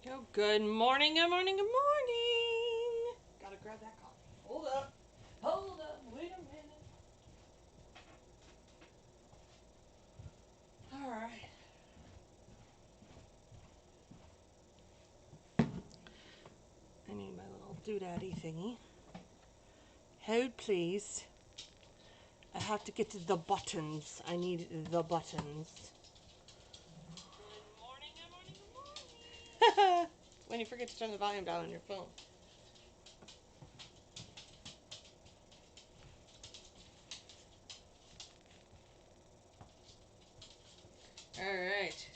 Oh, good morning, good morning, good morning. Gotta grab that coffee. Hold up, wait a minute. All right. I need my little doodaddy thingy. Hold, please. I have to get to the buttons. I need the buttons. Good morning, good morning, good morning. When you forget to turn the volume down on your phone. All right.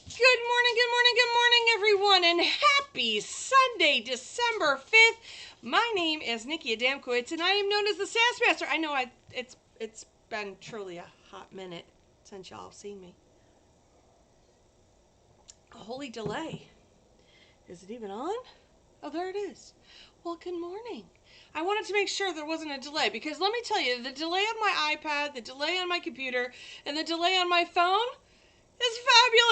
Good morning, good morning, good morning, everyone, and happy Sunday, December 5th. My name is Nikki Adamkowitz, and I am known as the Sass Master. I know it's been truly a hot minute since y'all have seen me. A holy delay. Is it even on? Oh, there it is. Well, good morning. I wanted to make sure there wasn't a delay because let me tell you, the delay on my iPad, the delay on my computer, and the delay on my phone is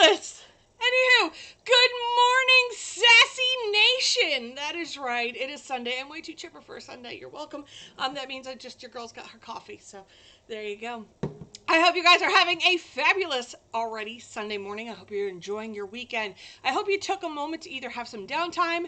fabulous. Anywho, good morning, Sassy Nation. That is right. It is Sunday. I'm way too chipper for a Sunday. You're welcome. That means your girl's got her coffee. So there you go. I hope you guys are having a fabulous already Sunday morning. I hope you're enjoying your weekend. I hope you took a moment to either have some downtime,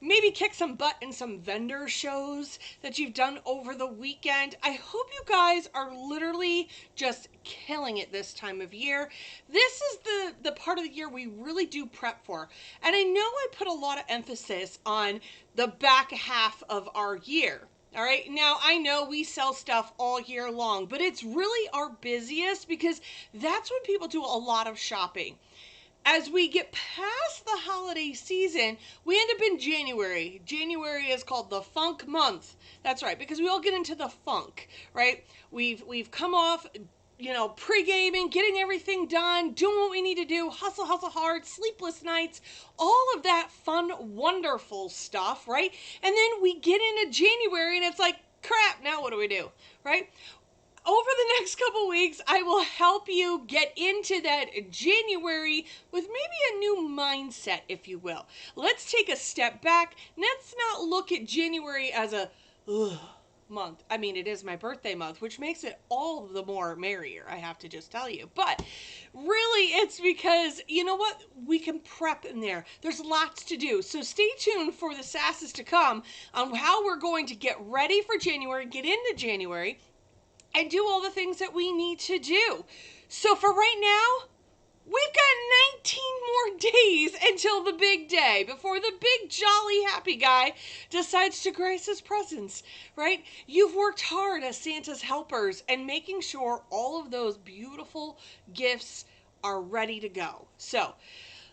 maybe kick some butt in some vendor shows that you've done over the weekend. I hope you guys are literally just killing it this time of year. This is the part of the year we really do prep for. And I know I put a lot of emphasis on the back half of our year. All right, now I know we sell stuff all year long, but it's really our busiest because that's when people do a lot of shopping. As we get past the holiday season, we end up in January. January is called the funk month. That's right, because we all get into the funk, right? We've come off, pre-gaming, getting everything done, doing what we need to do, hustle, hustle hard, sleepless nights, all of that fun, wonderful stuff, right? And then we get into January and it's like, crap, now what do we do, right? Over the next couple weeks, I will help you get into that January with maybe a new mindset, if you will. Let's take a step back. Let's not look at January as a month. I mean, it is my birthday month, which makes it all the more merrier, I have to just tell you. But really, it's because, you know what? We can prep in there. There's lots to do. So stay tuned for the Sasses to come on how we're going to get ready for January, get into January, and do all the things that we need to do. So for right now, we've got 19 more days until the big day, before the big jolly happy guy decides to grace his presence, right? You've worked hard as Santa's helpers and making sure all of those beautiful gifts are ready to go. So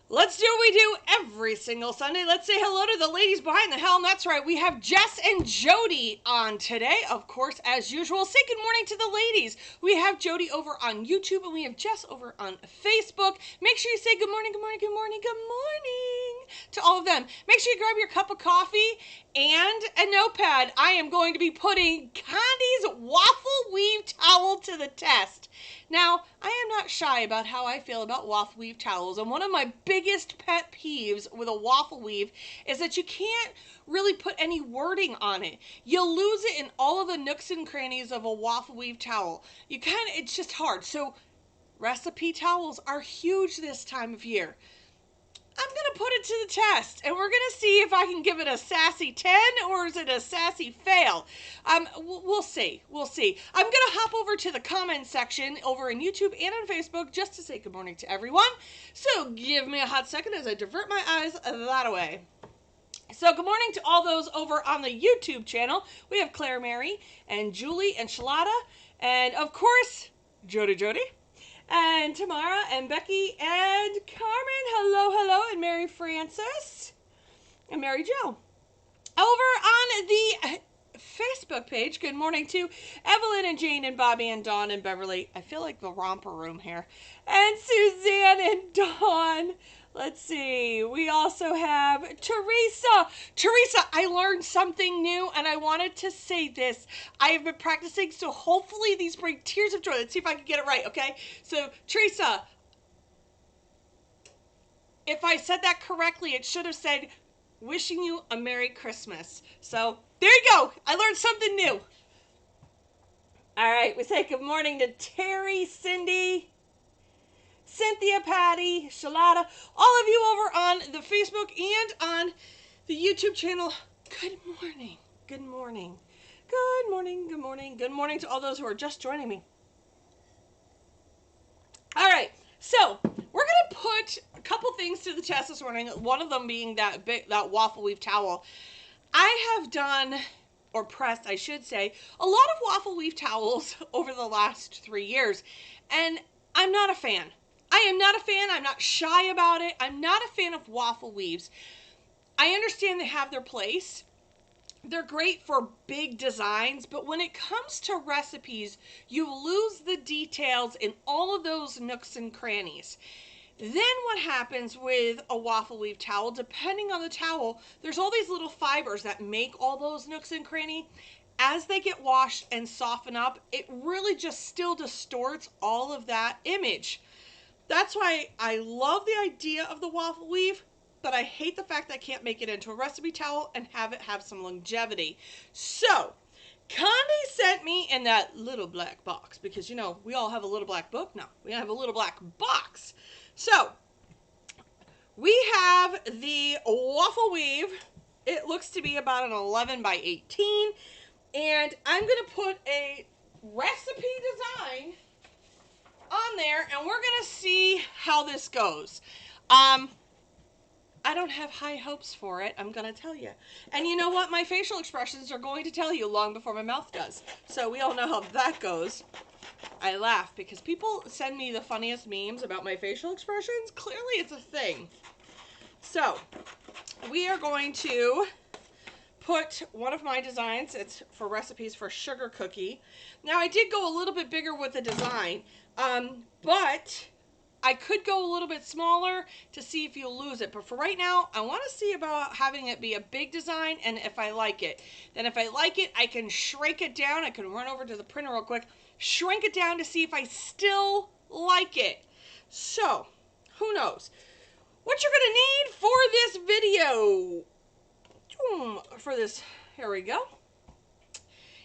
let's do what we do every single Sunday. Let's say hello to the ladies behind the helm. That's right. We have Jess and Jody on today. Of course, as usual, say good morning to the ladies. We have Jody over on YouTube and we have Jess over on Facebook. Make sure you say good morning, good morning, good morning, good morning to all of them. Make sure you grab your cup of coffee and a notepad. I am going to be putting Candy's waffle weave towel to the test. Now, I am not shy about how I feel about waffle weave towels, and one of my biggest pet peeves with a waffle weave is that you can't really put any wording on it. You'll lose it in all of the nooks and crannies of a waffle weave towel. It's just hard. So, recipe towels are huge this time of year. I'm going to put it to the test, and we're going to see if I can give it a sassy 10 or is it a sassy fail. We'll see. We'll see. I'm going to hop over to the comment section over on YouTube and on Facebook just to say good morning to everyone. So give me a hot second as I divert my eyes that way. So good morning to all those over on the YouTube channel. We have Claire Mary and Julie and Shalada and, of course, Jody. And Tamara and Becky and Carmen, hello, and Mary Frances and Mary Jo. Over on the Facebook page, good morning to Evelyn and Jane and Bobby and Dawn and Beverly. I feel like the romper room here. And Suzanne and Dawn. Let's see. We also have Teresa. Teresa, I learned something new and I wanted to say this. I have been practicing, so hopefully these bring tears of joy. Let's see if I can get it right, okay? So, Teresa, if I said that correctly, it should have said, wishing you a Merry Christmas. So there you go. I learned something new. All right, we say good morning to Terry, Cindy, Cynthia, Patty, Shalada, all of you over on the Facebook and on the YouTube channel. Good morning. Good morning. Good morning. Good morning. Good morning to all those who are just joining me. All right, so we're gonna put a couple things to the test this morning. One of them being that waffle weave towel. I have done, or pressed, I should say, a lot of waffle weave towels over the last 3 years, and I'm not a fan. I am not a fan. I'm not shy about it. I'm not a fan of waffle weaves. I understand they have their place. They're great for big designs, but when it comes to recipes, you lose the details in all of those nooks and crannies. Then what happens with a waffle weave towel, depending on the towel, there's all these little fibers that make all those nooks and cranny. As they get washed and soften up, it really just still distorts all of that image. That's why I love the idea of the waffle weave, but I hate the fact that I can't make it into a recipe towel and have it have some longevity. So, Connie sent me in that little black box, because, you know, we all have a little black book now. We have a little black box. So, we have the waffle weave. It looks to be about an 11 by 18. And I'm going to put a recipe design on there, and we're going to see how this goes. I don't have high hopes for it, I'm going to tell you. And you know what? My facial expressions are going to tell you long before my mouth does. So we all know how that goes. I laugh because people send me the funniest memes about my facial expressions. Clearly it's a thing. So we are going to put one of my designs. It's for recipes for sugar cookie. Now I did go a little bit bigger with the design, but I could go a little bit smaller to see if you'll lose it. But for right now, I want to see about having it be a big design and if I like it. Then if I like it, I can shrink it down. I can run over to the printer real quick, shrink it down to see if I still like it. So, who knows? What you're going to need for this video, here we go.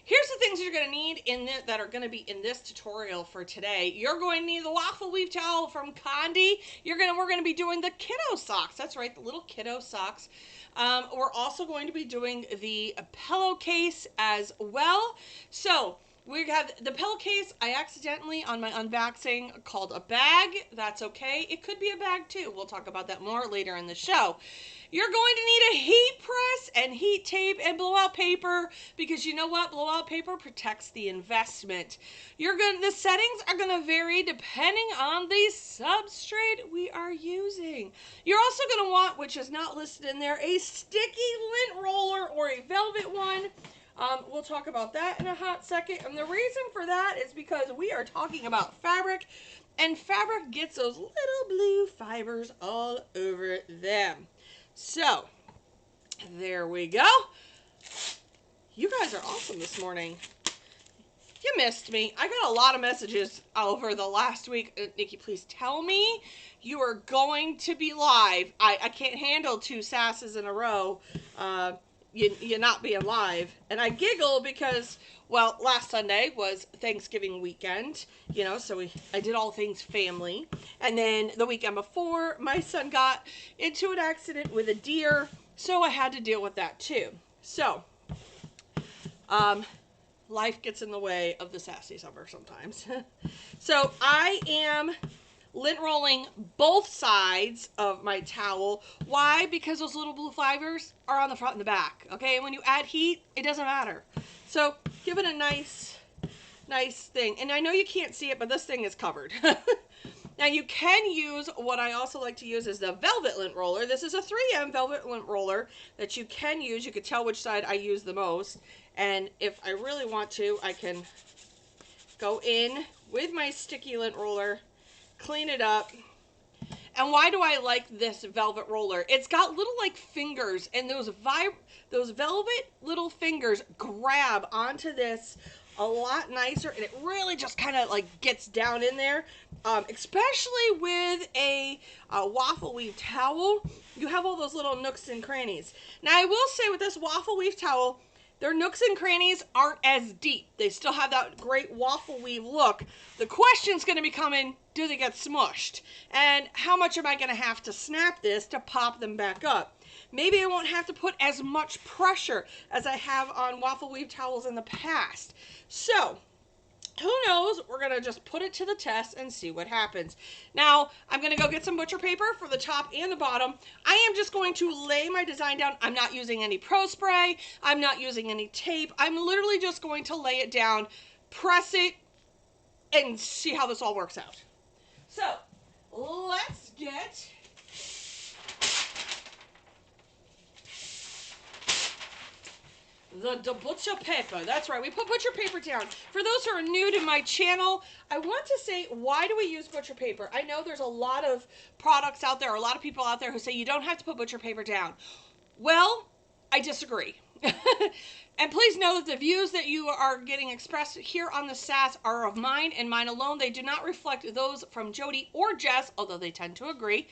Here's the things you're going to need in this, that are going to be in this tutorial for today. You're going to need the waffle weave towel from Condi. We're going to be doing the kiddo socks. That's right, the little kiddo socks. We're also going to be doing the pillowcase as well. So we have the pillowcase. I accidentally, on my unboxing, called a bag. That's okay. It could be a bag too. We'll talk about that more later in the show. You're going to need a heat press and heat tape and blowout paper, because you know what? Blowout paper protects the investment. The settings are going to vary depending on the substrate we are using. You're also going to want, which is not listed in there, a sticky lint roller or a velvet one. We'll talk about that in a hot second. And the reason for that is because we are talking about fabric, and fabric gets those little blue fibers all over them. So, there we go. You guys are awesome this morning. You missed me. I got a lot of messages over the last week. Nikki, please tell me you are going to be live. I can't handle 2 Sasses in a row. You not being live. And I giggle because, well, last Sunday was Thanksgiving weekend, you know, so I did all things family. And then the weekend before, my son got into an accident with a deer, so I had to deal with that too. So, life gets in the way of the sassy summer sometimes. So I am lint rolling both sides of my towel. Why? Because those little blue fibers are on the front and the back. Okay, and when you add heat, it doesn't matter. So give it a nice thing. And I know you can't see it, but this thing is covered. Now you can use, what I also like to use is the velvet lint roller. This is a 3M velvet lint roller that you can use. You can tell which side I use the most. And if I really want to, I can go in with my sticky lint roller, clean it up. And why do I like this velvet roller? It's got little like fingers, and those velvet little fingers grab onto this a lot nicer, and it really just kind of like gets down in there. Especially with a waffle weave towel, you have all those little nooks and crannies. Now I will say with this waffle weave towel, their nooks and crannies aren't as deep. They still have that great waffle weave look. The question's going to be coming, do they get smushed? And how much am I going to have to snap this to pop them back up? Maybe I won't have to put as much pressure as I have on waffle weave towels in the past. So, who knows? We're going to just put it to the test and see what happens. Now, I'm going to go get some butcher paper for the top and the bottom. I am just going to lay my design down. I'm not using any Pro Spray. I'm not using any tape. I'm literally just going to lay it down, press it, and see how this all works out. So, let's get the butcher paper. That's right, we put butcher paper down. For those who are new to my channel, I want to say, why do we use butcher paper? I know there's a lot of products out there, a lot of people out there who say you don't have to put butcher paper down. Well, I disagree. And please know that the views that you are getting expressed here on the Sass are of mine and mine alone. They do not reflect those from Jody or Jess, although they tend to agree,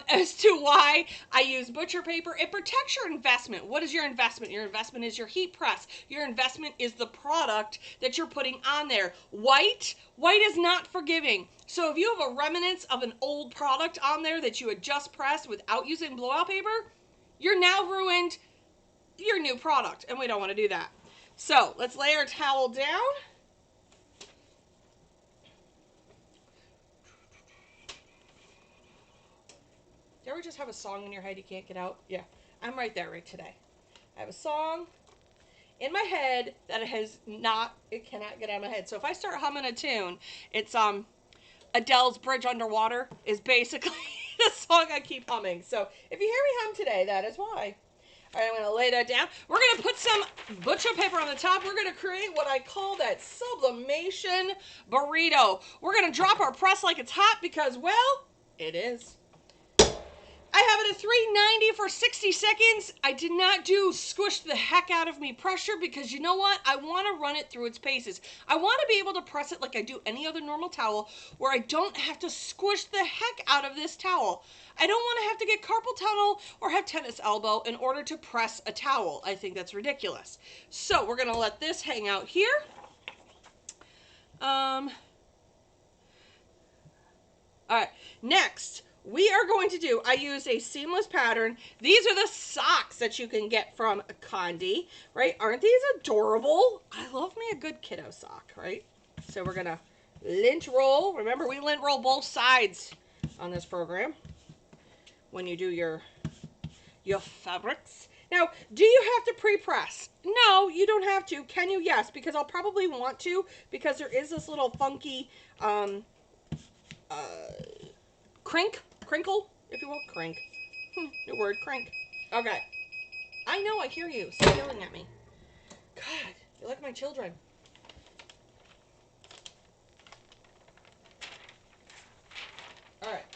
as to why I use butcher paper. It protects your investment. What is your investment? Your investment is your heat press. Your investment is the product that you're putting on there. White is not forgiving. So if you have a remnants of an old product on there that you had just pressed without using blowout paper, you're now ruined your new product, and we don't want to do that. So let's lay our towel down. Do you ever just have a song in your head you can't get out? Yeah, I'm right there right today. I have a song in my head that it cannot get out of my head. So if I start humming a tune, it's Adele's Bridge Underwater is basically the song I keep humming. So if you hear me hum today, that is why. All right, I'm going to lay that down. We're going to put some butcher paper on the top. We're going to create what I call that sublimation burrito. We're going to drop our press like it's hot because, well, it is. I have it at 390 for 60 seconds. I did not do squish the heck out of me pressure because you know what? I want to run it through its paces. I want to be able to press it like I do any other normal towel where I don't have to squish the heck out of this towel. I don't want to have to get carpal tunnel or have tennis elbow in order to press a towel. I think that's ridiculous. So we're going to let this hang out here. All right, next. We are going to do, I use a seamless pattern. These are the socks that you can get from Condi, right? Aren't these adorable? I love me a good kiddo sock, right? So we're going to lint roll. Remember, we lint roll both sides on this program when you do your fabrics. Now, do you have to pre-press? No, you don't have to. Can you? Yes, because I'll probably want to because there is this little funky crinkle, if you will. Crank. New word, crank. Okay. I know, I hear you. Stop yelling at me. God, you're like my children. All right.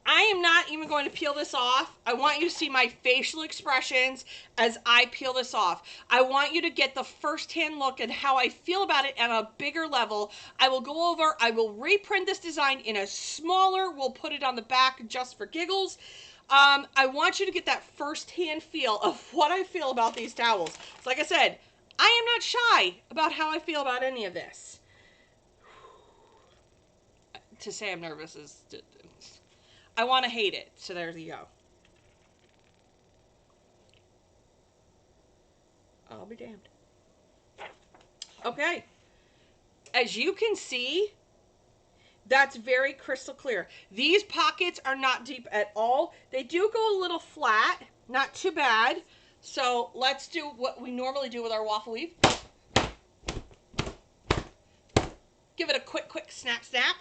I am not even going to peel this off. I want you to see my facial expressions as I peel this off. I want you to get the first-hand look at how I feel about it on a bigger level. I will go over, I will reprint this design in a smaller, we'll put it on the back just for giggles. I want you to get that first-hand feel of what I feel about these towels. So like I said, I am not shy about how I feel about any of this. To say I'm nervous is... I want to hate it, so there you go. I'll be damned. Okay. As you can see, that's very crystal clear. These pockets are not deep at all. They do go a little flat, not too bad. So let's do what we normally do with our waffle weave. Give it a quick snap, snap.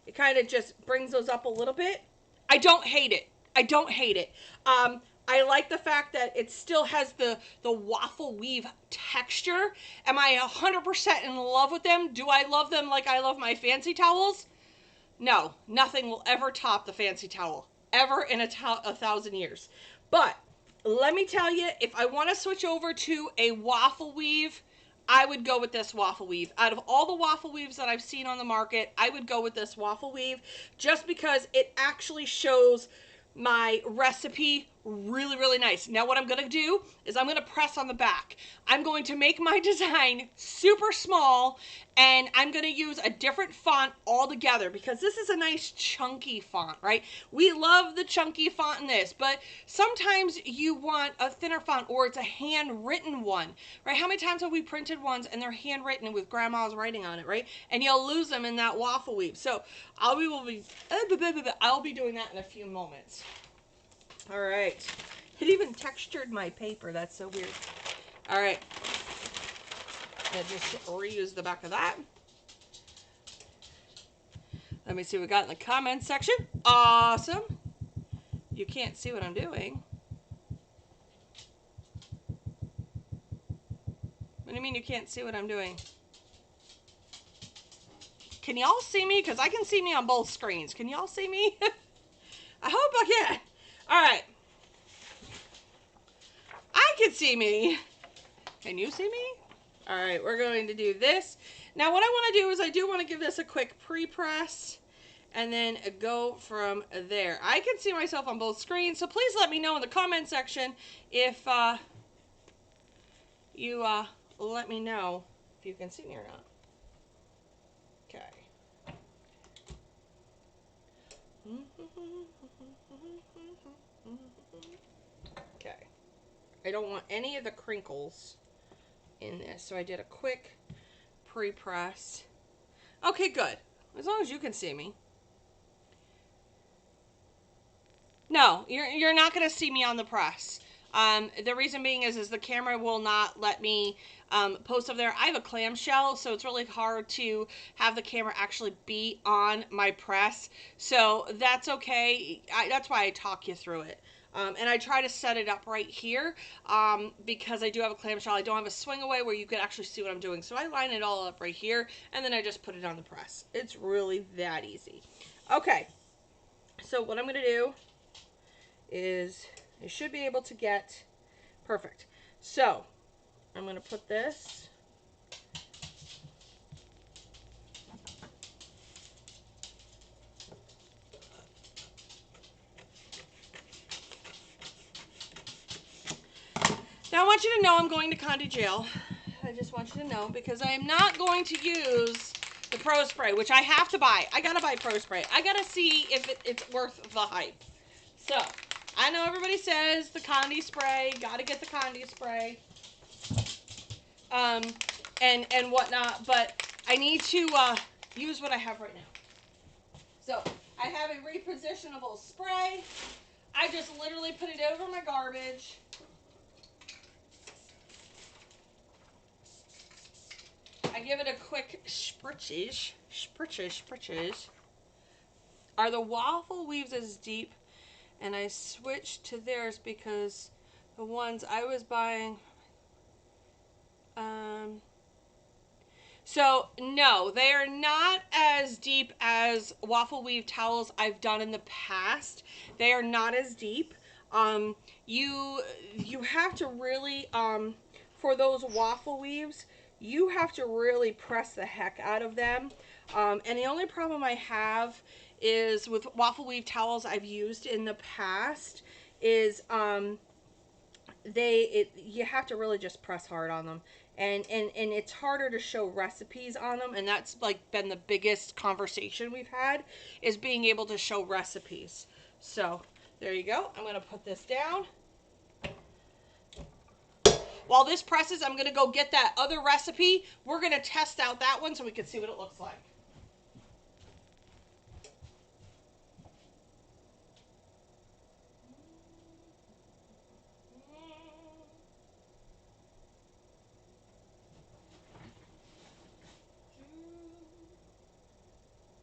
It kind of just brings those up a little bit. I don't hate it. I don't hate it. I like the fact that it still has the waffle weave texture. Am I 100% in love with them? Do I love them like I love my fancy towels? No, nothing will ever top the fancy towel. Ever in a 1,000 years. But let me tell you, if I want to switch over to a waffle weave I would go with this waffle weave. Out of all the waffle weaves that I've seen on the market, I would go with this waffle weave just because it actually shows my recipe really, really nice. Now what I'm going to do is I'm going to press on the back. I'm going to make my design super small, and I'm going to use a different font altogether because this is a nice chunky font, right? We love the chunky font in this, but sometimes you want a thinner font or it's a handwritten one, right? How many times have we printed ones and they're handwritten with grandma's writing on it, right? And you'll lose them in that waffle weave. So I'll be doing that in a few moments. All right. It even textured my paper. That's so weird. All right. I just reuse the back of that. Let me see what we got in the comments section. Awesome. You can't see what I'm doing. What do you mean you can't see what I'm doing? Can y'all see me? Because I can see me on both screens. Can y'all see me? I hope I can. All right. I can see me. Can you see me? All right, we're going to do this. Now what I want to do is I do want to give this a quick pre-press and then go from there. I can see myself on both screens, so please let me know in the comment section if you let me know if you can see me or not. Okay. Okay. I don't want any of the crinkles in this, so I did a quick pre-press. Okay, good. As long as you can see me. No, you're not going to see me on the press. The reason being is the camera will not let me post up there. I have a clamshell, so it's really hard to have the camera actually be on my press. So that's okay. That's why I talk you through it. And I try to set it up right here because I do have a clamshell. I don't have a swing away where you could actually see what I'm doing. So I line it all up right here, and then I just put it on the press. It's really that easy. Okay, so what I'm going to do is you should be able to get perfect. So I'm going to put this now. I want you to know I'm going to county jail. I just want you to know because I am not going to use the Pro Spray, which I have to buy. I gotta buy Pro Spray. I gotta see if it's worth the hype. So I know everybody says the Condi spray, gotta get the Condi spray, and whatnot, but I need to use what I have right now. So I have a repositionable spray. I just literally put it over my garbage. I give it a quick spritches. Are the waffle weaves as deep? And I switched to theirs because the ones I was buying, so no, they are not as deep as waffle weave towels I've done in the past. They are not as deep. You have to really, for those waffle weaves, you have to really press the heck out of them. And the only problem I have is with waffle weave towels I've used in the past is you have to really just press hard on them, and it's harder to show recipes on them, and that's like been the biggest conversation we've had, is being able to show recipes. So there you go. I'm gonna put this down. While this presses, I'm gonna go get that other recipe. We're gonna test out that one so we can see what it looks like.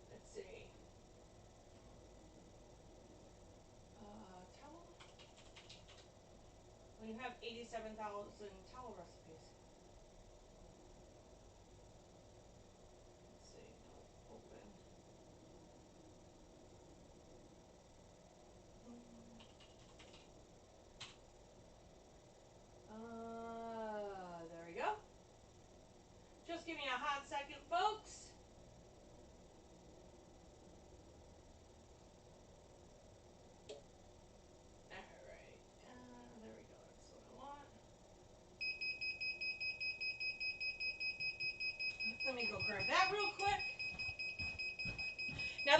Let's see. Towel? When you have 87,000 towel recipes. Let's see. Open. There we go.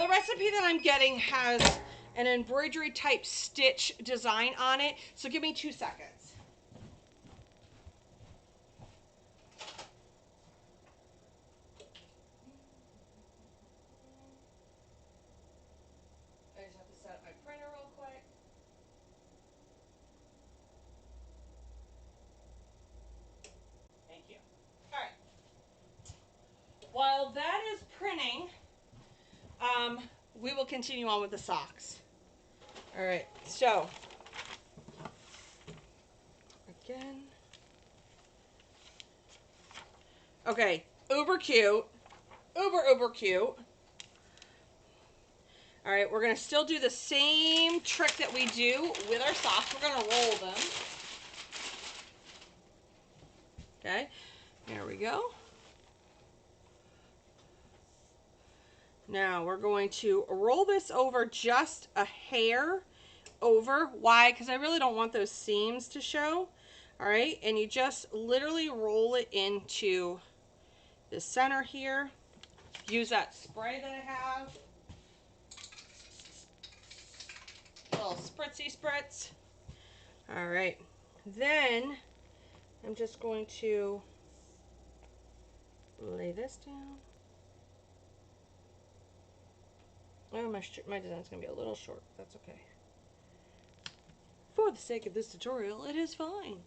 the recipe that I'm getting has an embroidery type stitch design on it, so give me 2 seconds. I just have to set up my printer real quick. Thank you. All right. While that is printing, we will continue on with the socks. All right, so again, okay, uber cute, uber cute. All right, we're gonna still do the same trick that we do with our socks. We're gonna roll them. Okay, there we go. Now we're going to roll this over just a hair over. Why? Because I really don't want those seams to show. All right, and you just literally roll it into the center here. Use that spray that I have. A little spritzy spritz. All right, then I'm just going to lay this down. Oh, my design's gonna be a little short. That's okay. For the sake of this tutorial, it is fine.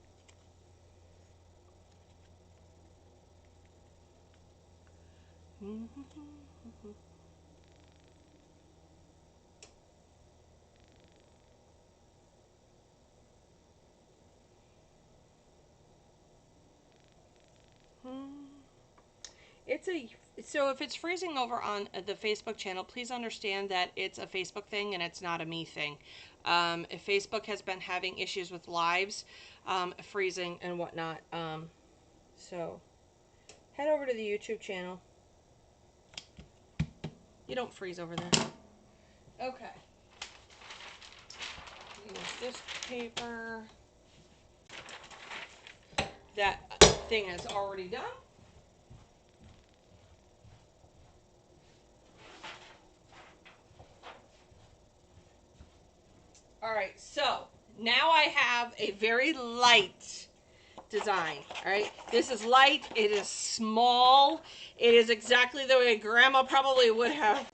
So if it's freezing over on the Facebook channel, please understand that it's a Facebook thing and it's not a me thing. If Facebook has been having issues with lives, freezing and whatnot, so head over to the YouTube channel. You don't freeze over there. Okay. Use this paper. That thing is already done. All right, so now I have a very light design. All right, this is light, it is small, it is exactly the way Grandma probably would have.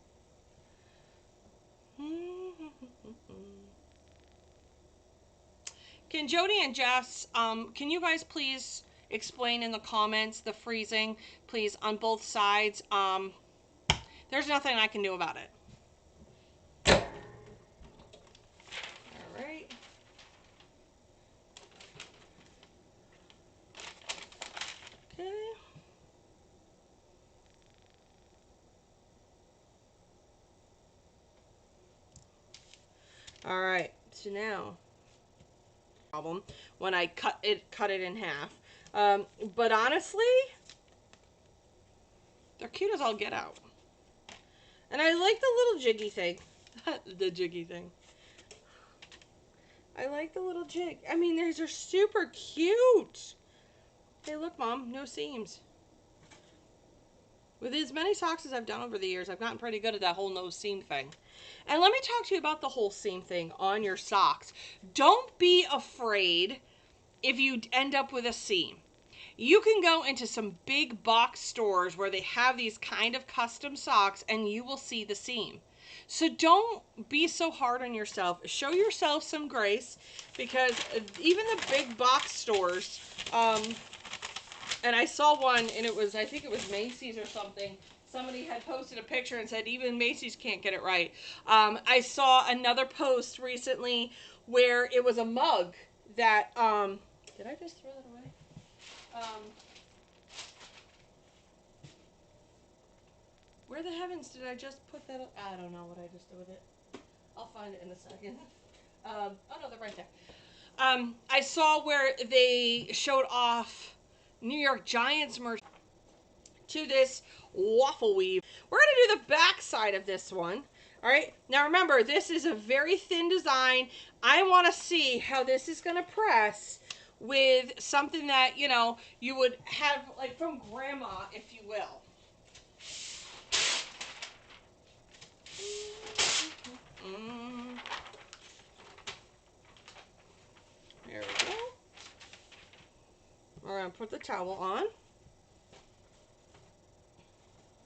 Can Jody and Jess, can you guys please explain in the comments the freezing, please, on both sides? There's nothing I can do about it. All right. Okay. All right, so now, problem when I cut it in half. But honestly, they're cute as all get out. And I like the little jiggy thing. The jiggy thing. I like the little jig. I mean, these are super cute. Hey, look, Mom, no seams. With as many socks as I've done over the years, I've gotten pretty good at that whole no seam thing. And let me talk to you about the whole seam thing on your socks. Don't be afraid if you end up with a seam. You can go into some big box stores where they have these kind of custom socks and you will see the seam. So don't be so hard on yourself. Show yourself some grace, because even the big box stores, and I saw one, and it was, I think it was Macy's or something. Somebody had posted a picture and said even Macy's can't get it right. I saw another post recently where it was a mug that, did I just throw that away? Where the heavens did I just put that up? I don't know what I just did with it. I'll find it in a second. Oh no, they're right there. I saw where they showed off New York Giants merch to this waffle weave. We're going to do the back side of this one. All right. Now remember, this is a very thin design. I want to see how this is going to press with something that, you know, you would have like from Grandma, if you will. put the towel on.